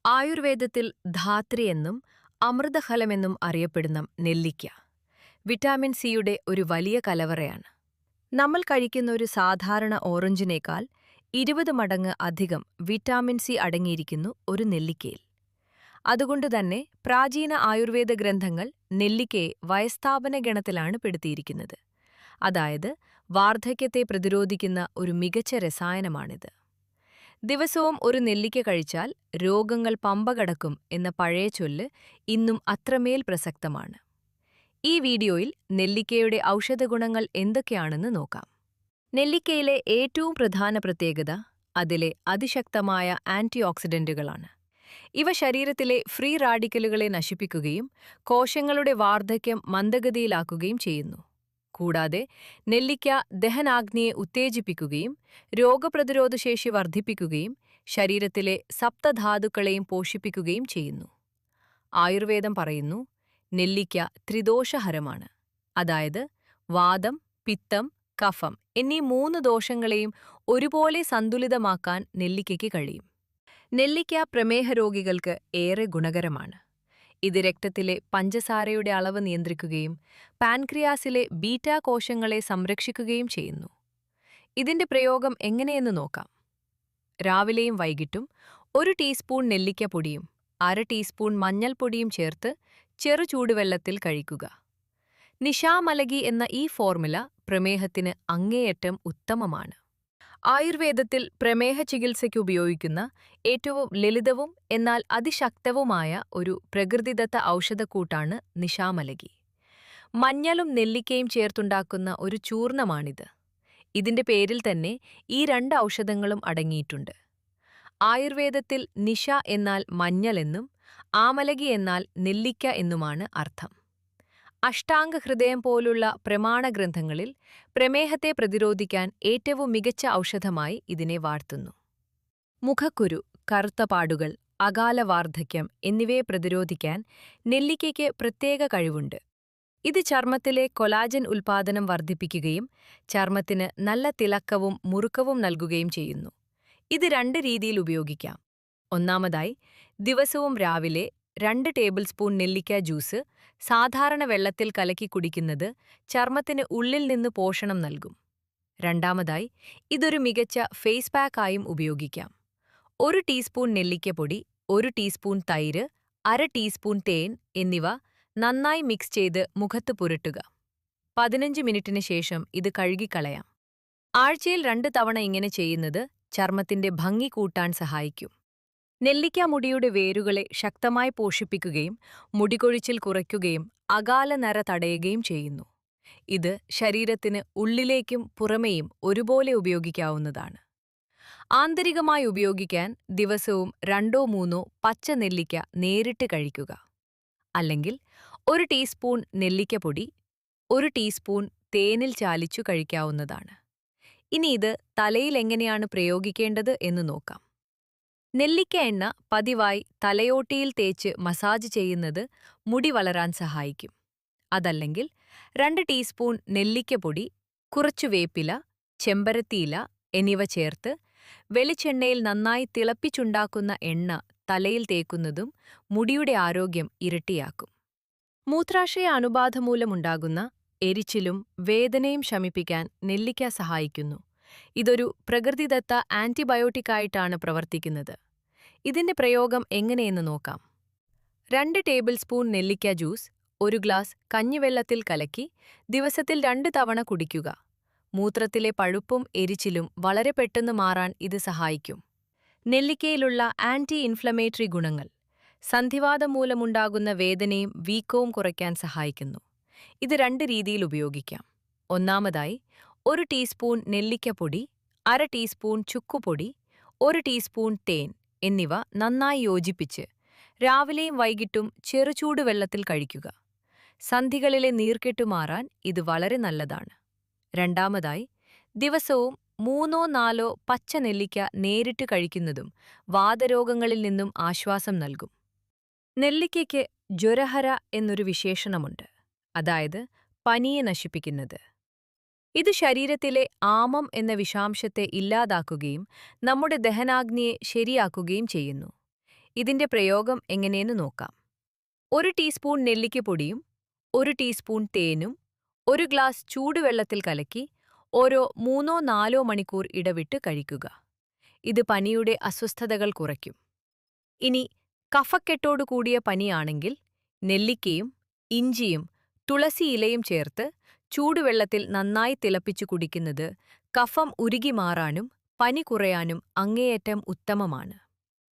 ആയുർവേദത്തിൽ ധാത്രി എന്നും അമൃതഫലമെന്നും അറിയപ്പെടുന്ന നെല്ലിക്ക വിറ്റാമിൻ സിയുടെ ഒരു വലിയ കലവറയാണ്. നമ്മൾ കഴിക്കുന്ന ഒരു സാധാരണ ഓറഞ്ചിനേക്കാൾ 20 മടങ്ങ് അധികം വിറ്റാമിൻ സി അടങ്ങിയിരിക്കുന്നു ഒരു നെല്ലിക്കയിൽ. അതുകൊണ്ടുതന്നെ പ്രാചീന ആയുർവേദ ഗ്രന്ഥങ്ങൾ നെല്ലിക്കയെ വയസ്താപന ഗണത്തിലാണ് പെടുത്തിയിരിക്കുന്നത്. അതായത് വാർദ്ധക്യത്തെ പ്രതിരോധിക്കുന്ന ഒരു മികച്ച രസായനമാണിത്. ദിവസവും ഒരു നെല്ലിക്ക കഴിച്ചാൽ രോഗങ്ങൾ പമ്പ കടക്കും എന്ന പഴയ ചൊല്ല് ഇന്നും അത്രമേൽ പ്രസക്തമാണ്. ഈ വീഡിയോയിൽ നെല്ലിക്കയുടെ ഔഷധഗുണങ്ങൾ എന്തൊക്കെയാണെന്ന് നോക്കാം. നെല്ലിക്കയിലെ ഏറ്റവും പ്രധാന പ്രത്യേകത അതിലെ അതിശക്തമായ ആന്റിഓക്സിഡന്റുകളാണ്. ഇവ ശരീരത്തിലെ ഫ്രീ റാഡിക്കലുകളെ നശിപ്പിക്കുകയും കോശങ്ങളുടെ വാർദ്ധക്യം മന്ദഗതിയിലാക്കുകയും ചെയ്യുന്നു. കൂടാതെ നെല്ലിക്ക ദഹനാഗ്നിയെ ഉത്തേജിപ്പിക്കുകയും രോഗപ്രതിരോധശേഷി വർദ്ധിപ്പിക്കുകയും ശരീരത്തിലെ സപ്തധാതുക്കളെയും പോഷിപ്പിക്കുകയും ചെയ്യുന്നു. ആയുർവേദം പറയുന്നു, നെല്ലിക്ക ത്രിദോഷഹരമാണ്. അതായത് വാതം, പിത്തം, കഫം എന്നീ 3 ദോഷങ്ങളെയും ഒരുപോലെ സന്തുലിതമാക്കാൻ നെല്ലിക്കയ്ക്ക് കഴിയും. നെല്ലിക്ക പ്രമേഹ രോഗികൾക്ക് ഏറെ ഗുണകരമാണ്. ഇത് രക്തത്തിലെ പഞ്ചസാരയുടെ അളവ് നിയന്ത്രിക്കുകയും പാൻക്രിയാസിലെ ബീറ്റാ കോശങ്ങളെ സംരക്ഷിക്കുകയും ചെയ്യുന്നു. ഇതിന്റെ പ്രയോഗം എങ്ങനെയെന്ന് നോക്കാം. രാവിലെയും വൈകിട്ടും 1 ടീസ്പൂൺ നെല്ലിക്കപ്പൊടിയും 1/2 ടീസ്പൂൺ മഞ്ഞൾപ്പൊടിയും ചേർത്ത് ചെറുചൂടുവെള്ളത്തിൽ കഴിക്കുക. നിശാമലഗി എന്ന ഈ ഫോർമുല പ്രമേഹത്തിന് അങ്ങേയറ്റം ഉത്തമമാണ്. ആയുർവേദത്തിൽ പ്രമേഹ ചികിത്സയ്ക്ക് ഉപയോഗിക്കുന്ന ഏറ്റവും ലളിതവും എന്നാൽ അതിശക്തവുമായ ഒരു പ്രകൃതിദത്ത ഔഷധക്കൂട്ടാണ് നിശാമലഗി. മഞ്ഞളും നെല്ലിക്കയും ചേർത്തുണ്ടാക്കുന്ന ഒരു ചൂർണമാണിത്. ഇതിന്റെ പേരിൽ തന്നെ ഈ 2 ഔഷധങ്ങളും അടങ്ങിയിട്ടുണ്ട്. ആയുർവേദത്തിൽ നിശ എന്നാൽ മഞ്ഞൾ എന്നും ആമലഗി എന്നാൽ നെല്ലിക്ക എന്നുമാണ് അർത്ഥം. അഷ്ടാംഗ ഹൃദയം പോലുള്ള പ്രമാണഗ്രന്ഥങ്ങളിൽ പ്രമേഹത്തെ പ്രതിരോധിക്കാൻ ഏറ്റവും മികച്ച ഔഷധമായി ഇതിനെ വാഴ്ത്തുന്നു. മുഖക്കുരു, കറുത്ത പാടുകൾ, അകാല വാർദ്ധക്യം എന്നിവയെ പ്രതിരോധിക്കാൻ നെല്ലിക്കയ്ക്ക് പ്രത്യേക കഴിവുണ്ട്. ഇത് ചർമ്മത്തിലെ കൊലാജൻ ഉൽപ്പാദനം വർദ്ധിപ്പിക്കുകയും ചർമ്മത്തിന് നല്ല തിളക്കവും മുറുക്കവും നൽകുകയും ചെയ്യുന്നു. ഇത് 2 രീതിയിൽ ഉപയോഗിക്കാം. ഒന്നാമതായി, ദിവസവും രാവിലെ 2 ടേബിൾ സ്പൂൺ നെല്ലിക്ക ജ്യൂസ് സാധാരണ വെള്ളത്തിൽ കലക്കി കുടിക്കുന്നത് ചർമ്മത്തിന് ഉള്ളിൽ നിന്ന് പോഷണം നൽകും. രണ്ടാമതായി, ഇതൊരു മികച്ച ഫേസ് പാക്കായും ഉപയോഗിക്കാം. 1 ടീസ്പൂൺ നെല്ലിക്കപ്പൊടി, 1 ടീസ്പൂൺ തൈര്, 1/2 ടീസ്പൂൺ തേൻ എന്നിവ നന്നായി മിക്സ് ചെയ്ത് മുഖത്ത് പുരട്ടുക. 15 മിനിറ്റിന് ശേഷം ഇത് കഴുകിക്കളയാം. ആഴ്ചയിൽ 2 തവണ ഇങ്ങനെ ചെയ്യുന്നത് ചർമ്മത്തിന്റെ ഭംഗി കൂട്ടാൻ സഹായിക്കും. നെല്ലിക്ക മുടിയുടെ വേരുകളെ ശക്തമായി പോഷിപ്പിക്കുകയും മുടികൊഴിച്ചിൽ കുറയ്ക്കുകയും അകാല നര തടയുകയും ചെയ്യുന്നു. ഇത് ശരീരത്തിന് ഉള്ളിലേക്കും പുറമേയും ഒരുപോലെ ഉപയോഗിക്കാവുന്നതാണ്. ആന്തരികമായി ഉപയോഗിക്കാൻ ദിവസവും 2-3 പച്ച നെല്ലിക്ക നേരിട്ട് കഴിക്കുക. അല്ലെങ്കിൽ 1 ടീസ്പൂൺ നെല്ലിക്കപ്പൊടി 1 ടീസ്പൂൺ തേനിൽ ചാലിച്ചു കഴിക്കാവുന്നതാണ്. ഇനി ഇത് തലയിൽ എങ്ങനെയാണ് പ്രയോഗിക്കേണ്ടത് എന്ന് നോക്കാം. നെല്ലിക്ക എണ്ണ പതിവായി തലയോട്ടിയിൽ തേച്ച് മസാജ് ചെയ്യുന്നത് മുടി വളരാൻ സഹായിക്കും. അതല്ലെങ്കിൽ 2 ടീസ്പൂൺ നെല്ലിക്കപ്പൊടി, കുറച്ചു വേപ്പില, ചെമ്പരത്തിയില എന്നിവ ചേർത്ത് വെളിച്ചെണ്ണയിൽ നന്നായി തിളപ്പിച്ചുണ്ടാക്കുന്ന എണ്ണ തലയിൽ തേക്കുന്നതും മുടിയുടെ ആരോഗ്യം ഇരട്ടിയാക്കും. മൂത്രാശയ അണുബാധ മൂലമുണ്ടാകുന്ന എരിച്ചിലും വേദനയും ശമിപ്പിക്കാൻ നെല്ലിക്ക സഹായിക്കുന്നു. ഇതൊരു പ്രകൃതിദത്ത ആന്റിബയോട്ടിക്കായിട്ടാണ് പ്രവർത്തിക്കുന്നത്. ഇതിന്റെ പ്രയോഗം എങ്ങനെയെന്ന് നോക്കാം. 2 ടേബിൾ സ്പൂൺ നെല്ലിക്ക ജ്യൂസ് 1 ഗ്ലാസ് കഞ്ഞിവെള്ളത്തിൽ കലക്കി ദിവസത്തിൽ 2 തവണ കുടിക്കുക. മൂത്രത്തിലെ പഴുപ്പും എരിച്ചിലും വളരെ പെട്ടെന്ന് മാറാൻ ഇത് സഹായിക്കും. നെല്ലിക്കയിലുള്ള ആന്റി ഇൻഫ്ലമേറ്ററി ഗുണങ്ങൾ സന്ധിവാതം മൂലമുണ്ടാകുന്ന വേദനയും വീക്കവും കുറയ്ക്കാൻ സഹായിക്കുന്നു. ഇത് 2 രീതിയിൽ ഉപയോഗിക്കാം. ഒന്നാമതായി, 1 ടീസ്പൂൺ നെല്ലിക്കപ്പൊടി, 1/2 ടീസ്പൂൺ ചുക്കുപൊടി, 1 ടീസ്പൂൺ തേൻ എന്നിവ നന്നായി യോജിപ്പിച്ച് രാവിലെയും വൈകിട്ടും ചെറുചൂടുവെള്ളത്തിൽ കഴിക്കുക. സന്ധികളിലെ നീർക്കെട്ടു മാറാൻ ഇത് വളരെ നല്ലതാണ്. രണ്ടാമതായി, ദിവസവും 3-4 പച്ച നെല്ലിക്ക നേരിട്ട് കഴിക്കുന്നതും വാതരോഗങ്ങളിൽ നിന്നും ആശ്വാസം നൽകും. നെല്ലിക്കയ്ക്ക് ജ്വരഹര എന്നൊരു വിശേഷണമുണ്ട്, അതായത് പനിയെ നശിപ്പിക്കുന്നത്. ഇത് ശരീരത്തിലെ ആമം എന്ന വിഷാംശത്തെ ഇല്ലാതാക്കുകയും നമ്മുടെ ദഹനാഗ്നിയെ ശരിയാക്കുകയും ചെയ്യുന്നു. ഇതിന്റെ പ്രയോഗം എങ്ങനെയെന്ന് നോക്കാം. 1 ടീസ്പൂൺ നെല്ലിക്കപ്പൊടിയും 1 ടീസ്പൂൺ തേനും 1 ഗ്ലാസ് ചൂടുവെള്ളത്തിൽ കലക്കി ഓരോ 3-4 മണിക്കൂർ ഇടവിട്ട് കഴിക്കുക. ഇത് പനിയുടെ അസ്വസ്ഥതകൾ കുറയ്ക്കും. ഇനി കഫക്കെട്ടോടു കൂടിയ പനിയാണെങ്കിൽ നെല്ലിക്കയും ഇഞ്ചിയും തുളസിയിലയും ചേർത്ത് ചൂടുവെള്ളത്തിൽ നന്നായി തിളപ്പിച്ചു കുടിക്കുന്നത് കഫം ഉരുകി മാറാനും പനി കുറയാനും അങ്ങേയറ്റം ഉത്തമമാണ്.